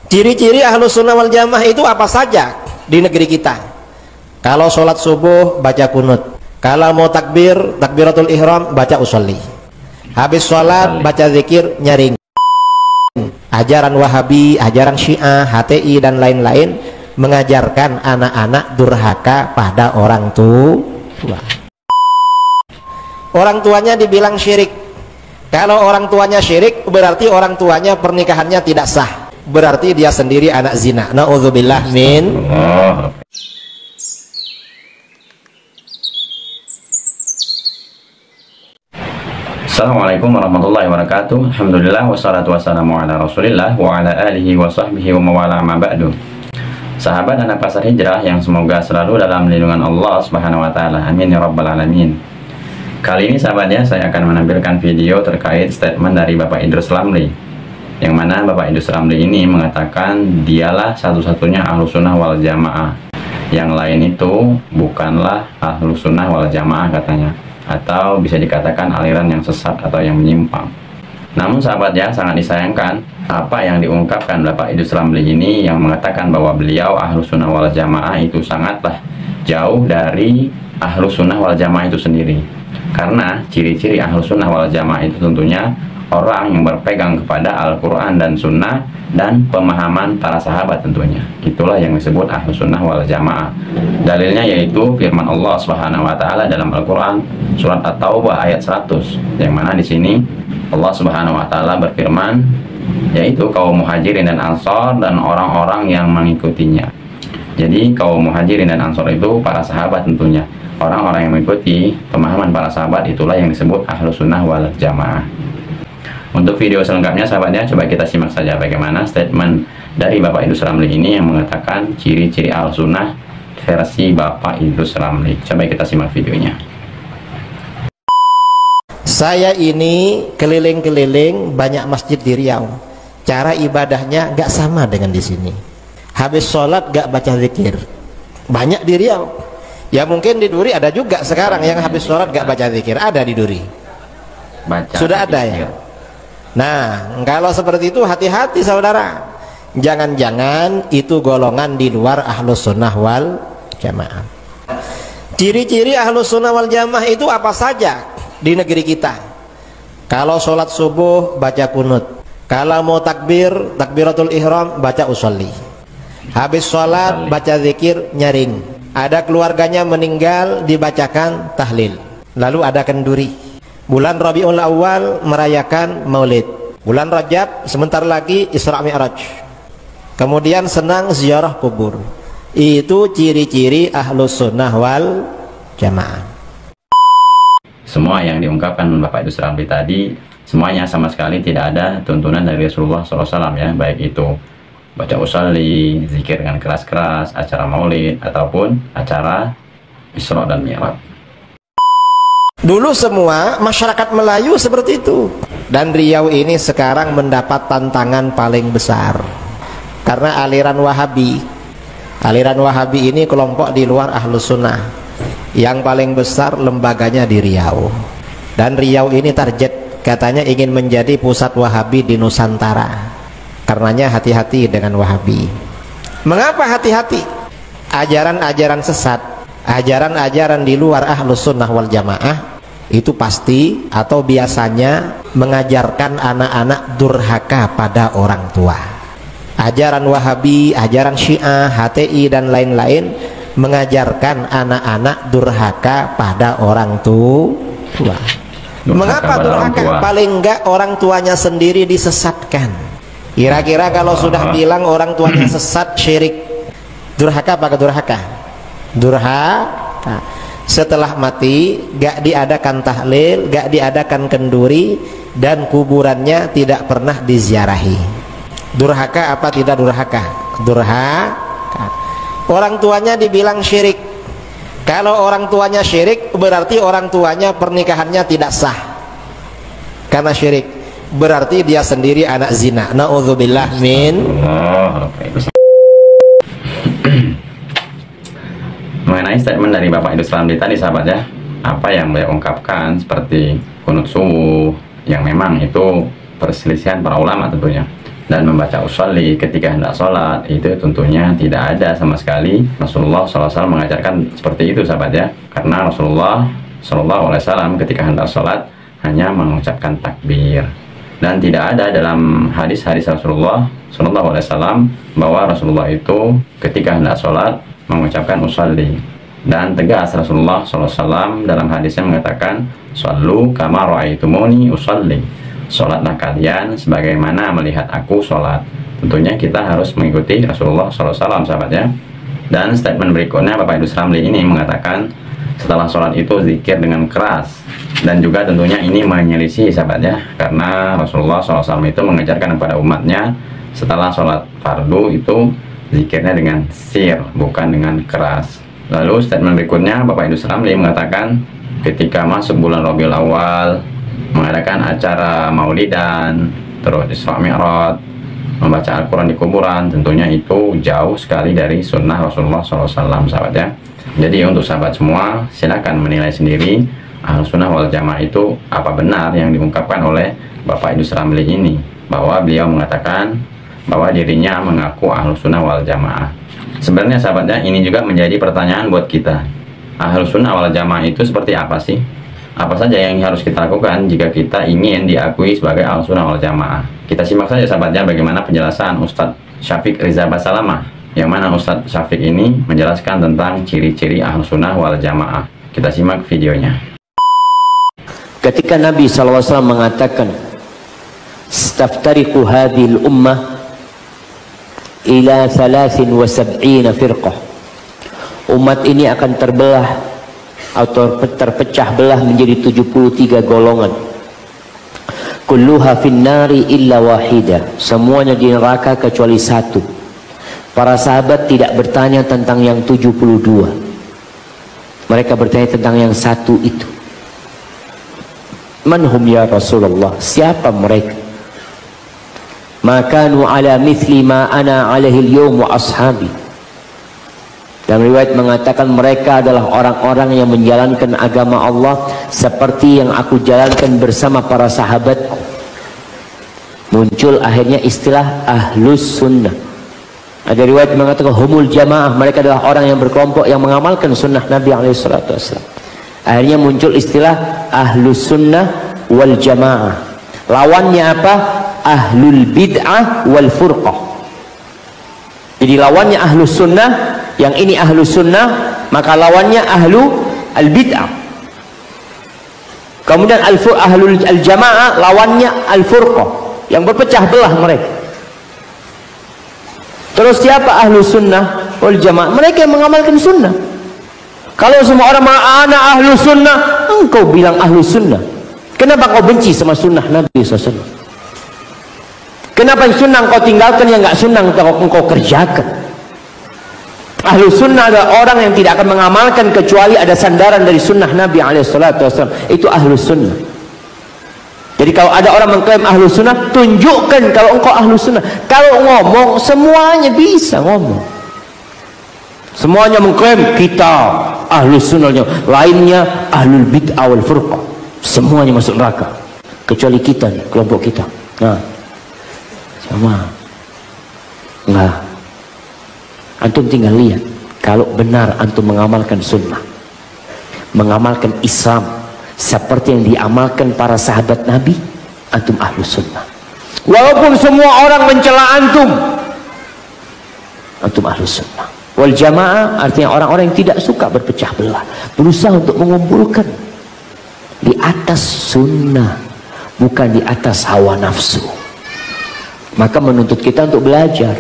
Ciri-ciri ahlus sunnah wal jamaah itu apa saja di negeri kita? Kalau sholat subuh baca kunut, kalau mau takbir, takbiratul ihram baca usolli, habis sholat baca zikir nyaring. Ajaran Wahabi, ajaran Syiah, HTI dan lain-lain mengajarkan anak-anak durhaka pada orang tua. Orang tuanya dibilang syirik. Kalau orang tuanya syirik berarti orang tuanya pernikahannya tidak sah, berarti dia sendiri anak zina. Na'udzubillah min. Assalamualaikum warahmatullahi wabarakatuh. Alhamdulillah wassalatu wassalamu ala rasulillah wa ala alihi wa sahbihi wa mawala ma ba'du. Sahabat anak pasar hijrah yang semoga selalu dalam lindungan Allah subhanahu wa ta'ala, amin ya rabbal alamin. Kali ini sahabatnya saya akan menampilkan video terkait statement dari Bapak Idrus Ramli, yang mana Bapak Idrus Ramli ini mengatakan dialah satu-satunya ahlus sunnah wal jamaah, yang lain itu bukanlah ahlus sunnah wal jamaah katanya, atau bisa dikatakan aliran yang sesat atau yang menyimpang. Namun sahabatnya, sangat disayangkan apa yang diungkapkan Bapak Idrus Ramli ini, yang mengatakan bahwa beliau ahlus sunnah wal jamaah itu sangatlah jauh dari ahlus sunnah wal jamaah itu sendiri. Karena ciri-ciri ahlus sunnah wal jamaah itu tentunya orang yang berpegang kepada Al-Quran dan Sunnah dan pemahaman para sahabat tentunya. Itulah yang disebut ahlus sunnah wal jamaah. Dalilnya yaitu firman Allah Subhanahu wa taala dalam Al-Quran surat At-Taubah ayat 100, yang mana di sini Allah Subhanahu wa taala berfirman, yaitu kaum muhajirin dan ansor dan orang-orang yang mengikutinya. Jadi kaum muhajirin dan ansor itu para sahabat tentunya. Orang-orang yang mengikuti pemahaman para sahabat itulah yang disebut ahlus sunnah wal jamaah. Untuk video selengkapnya sahabatnya, coba kita simak saja bagaimana statement dari Bapak Idrus Ramli ini yang mengatakan ciri-ciri ahlus sunnah versi Bapak Idrus Ramli. Coba kita simak videonya. Saya ini keliling-keliling banyak masjid di Riau. Cara ibadahnya gak sama dengan di sini. Habis sholat gak baca zikir. Banyak di Riau. Ya mungkin di Duri ada juga sekarang yang habis sholat gak baca zikir. Ada di Duri. Sudah ada ya. Nah, kalau seperti itu hati-hati saudara. Jangan-jangan itu golongan di luar ahlus sunnah wal jamaah. Ciri-ciri ahlus sunnah wal jamaah itu apa saja di negeri kita? Kalau sholat subuh baca kunut, kalau mau takbir, takbiratul ihram baca usolli, habis sholat baca zikir nyaring, ada keluarganya meninggal dibacakan tahlil, lalu ada kenduri. Bulan Rabiul Awal merayakan maulid, bulan Rajab sebentar lagi Isra Mi'raj, kemudian senang ziarah kubur. Itu ciri-ciri ahlus sunnah wal jamaah. Semua yang diungkapkan Bapak Idrus Ramli tadi, semuanya sama sekali tidak ada tuntunan dari Rasulullah SAW ya, baik itu baca usolli, zikir dengan keras-keras, acara maulid, ataupun acara Isra dan Mi'raj. Dulu semua masyarakat Melayu seperti itu. Dan Riau ini sekarang mendapat tantangan paling besar karena aliran Wahabi. Aliran Wahabi ini kelompok di luar ahlus sunnah. Yang paling besar lembaganya di Riau. Dan Riau ini target, katanya ingin menjadi pusat Wahabi di Nusantara. Karenanya hati-hati dengan Wahabi. Mengapa hati-hati? Ajaran-ajaran sesat, ajaran-ajaran di luar ahlus sunnah wal jamaah itu pasti atau biasanya mengajarkan anak-anak durhaka pada orang tua. Ajaran Wahabi, ajaran Syiah, HTI dan lain-lain mengajarkan anak-anak durhaka pada orang tua. Mengapa durhaka? Paling enggak orang tuanya sendiri disesatkan. Kira-kira kalau sudah bilang orang tuanya sesat, syirik, durhaka apa durhaka? Durhaka. Setelah mati gak diadakan tahlil, gak diadakan kenduri, dan kuburannya tidak pernah diziarahi. Durhaka apa tidak durhaka? Durhaka. Orang tuanya dibilang syirik. Kalau orang tuanya syirik berarti orang tuanya pernikahannya tidak sah karena syirik, berarti dia sendiri anak zina. Na'udzubillah min. Mengenai statement dari Bapak Idrus Ramli tadi sahabat ya, apa yang beliau ungkapkan seperti kunut subuh, yang memang itu perselisihan para ulama tentunya. dan membaca usolli ketika hendak sholat, itu tentunya tidak ada sama sekali. Rasulullah SAW mengajarkan seperti itu sahabat ya, karena Rasulullah SAW ketika hendak sholat hanya mengucapkan takbir, dan tidak ada dalam hadis-hadis Rasulullah SAW bahwa Rasulullah itu ketika hendak sholat mengucapkan usolli. Dan tegas Rasulullah SAW dalam hadisnya mengatakan, "Shallu kama ra'aitumuni usolli." Sholatlah kalian sebagaimana melihat aku sholat. Tentunya kita harus mengikuti Rasulullah SAW sahabat ya. Dan statement berikutnya Bapak Idrus Ramli ini mengatakan, setelah sholat itu zikir dengan keras, dan juga tentunya ini menyelisih sahabat ya, karena Rasulullah SAW itu mengajarkan kepada umatnya setelah sholat fardu itu zikirnya dengan sir, bukan dengan keras. Lalu statement berikutnya Bapak Idrus Ramli mengatakan, ketika masuk bulan Rabiul Awal mengadakan acara maulidan, terus Isra Mi'raj, membaca Al-Quran di kuburan, tentunya itu jauh sekali dari sunnah Rasulullah SAW sahabat ya. Jadi untuk sahabat semua, silakan menilai sendiri Ahlus Sunnah wal Jamaah itu apa benar yang diungkapkan oleh Bapak Idrus Ramli ini, bahwa beliau mengatakan bahwa dirinya mengaku Ahlus Sunnah wal Jamaah. Sebenarnya sahabatnya ini juga menjadi pertanyaan buat kita. Ahlus Sunnah wal Jamaah itu seperti apa sih? Apa saja yang harus kita lakukan jika kita ingin diakui sebagai Ahlus Sunnah wal Jamaah? Kita simak saja sahabatnya bagaimana penjelasan Ustadz Syafiq Riza Basalamah, yang mana Ustadz Syafiq ini menjelaskan tentang ciri-ciri Ahlus Sunnah wal Jamaah. Kita simak videonya. Ketika Nabi SAW mengatakan, "Staftariqu hadhil ummah ila 73 firqah." Umat ini akan terbelah atau terpecah belah menjadi 73 golongan. Kulluha finnari illa wahida. Semuanya di neraka kecuali satu. Para sahabat tidak bertanya tentang yang 72. Mereka bertanya tentang yang satu itu. Manhum ya Rasulullah? Siapa mereka? Makanu ala mithli ma ana alaihi al-yawm wa ashabi. Dan riwayat mengatakan mereka adalah orang-orang yang menjalankan agama Allah seperti yang aku jalankan bersama para sahabatku. Muncul akhirnya istilah Ahlus Sunnah. Ada riwayat mengatakan humul jamaah, mereka adalah orang yang berkelompok yang mengamalkan sunnah Nabi SAW. Akhirnya muncul istilah Ahlus Sunnah wal Jamaah. Lawannya apa? Ahlul Bid'ah wal Furqah. Jadi lawannya Ahlus Sunnah, yang ini Ahlus Sunnah, maka lawannya Ahlu Al-Bid'ah. Kemudian Ahlul Al-Jamaah lawannya Al-Furqah, yang berpecah belah mereka. Terus siapa Ahlus Sunnah wal Jamaah? Mereka yang mengamalkan sunnah. Kalau semua orang mengatakan Ahlus Sunnah, engkau bilang Ahlus Sunnah. Kenapa kau benci sama sunnah Nabi SAW? Kenapa yang sunnah engkau tinggalkan, yang enggak sunnah engkau kerjakan? Ahlus Sunnah adalah orang yang tidak akan mengamalkan kecuali ada sandaran dari sunnah Nabi SAW. Itu Ahlus Sunnah. Jadi kalau ada orang mengklaim Ahlus Sunnah, tunjukkan kalau engkau Ahlus Sunnah. Kalau ngomong, semuanya bisa ngomong. Semuanya mengklaim kita Ahlus Sunnah, lainnya Ahlul Bid'ah wal Furqah. Semuanya masuk neraka kecuali kita nih, kelompok kita. Nah, sama enggak. Antum tinggal lihat, kalau benar antum mengamalkan sunnah, mengamalkan Islam seperti yang diamalkan para sahabat Nabi, antum Ahlus Sunnah. Walaupun semua orang mencela antum, antum Ahlus Sunnah. Wal Jamaah artinya orang-orang yang tidak suka berpecah belah, berusaha untuk mengumpulkan di atas sunnah, bukan di atas hawa nafsu. Maka menuntut kita untuk belajar,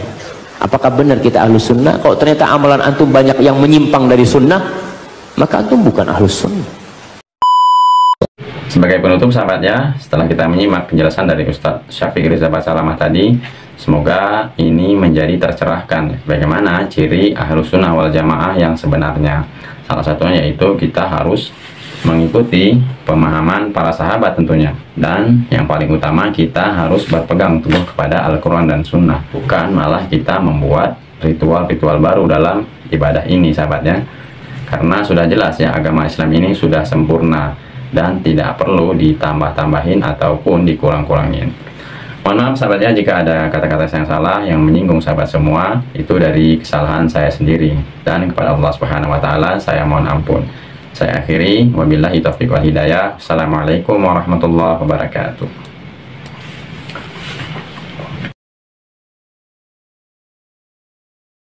apakah benar kita Ahlus Sunnah. Kalau ternyata amalan antum banyak yang menyimpang dari sunnah, maka antum bukan Ahlus Sunnah. Sebagai penutup sahabat ya, setelah kita menyimak penjelasan dari Ustadz Syafiq Riza Basalamah tadi, semoga ini menjadi tercerahkan bagaimana ciri Ahlus Sunnah wal Jamaah yang sebenarnya. Salah satunya yaitu kita harus mengikuti pemahaman para sahabat tentunya, dan yang paling utama kita harus berpegang teguh kepada Al-Quran dan Sunnah, bukan malah kita membuat ritual-ritual baru dalam ibadah ini sahabatnya, karena sudah jelas ya agama Islam ini sudah sempurna dan tidak perlu ditambah-tambahin ataupun dikurang-kurangin. Mohon maaf sahabat ya jika ada kata-kata yang salah yang menyinggung sahabat semua, itu dari kesalahan saya sendiri, dan kepada Allah Subhanahu wa taala saya mohon ampun. Saya akhiri, wabillahi taufiq wal hidayah. Assalamualaikum warahmatullahi wabarakatuh.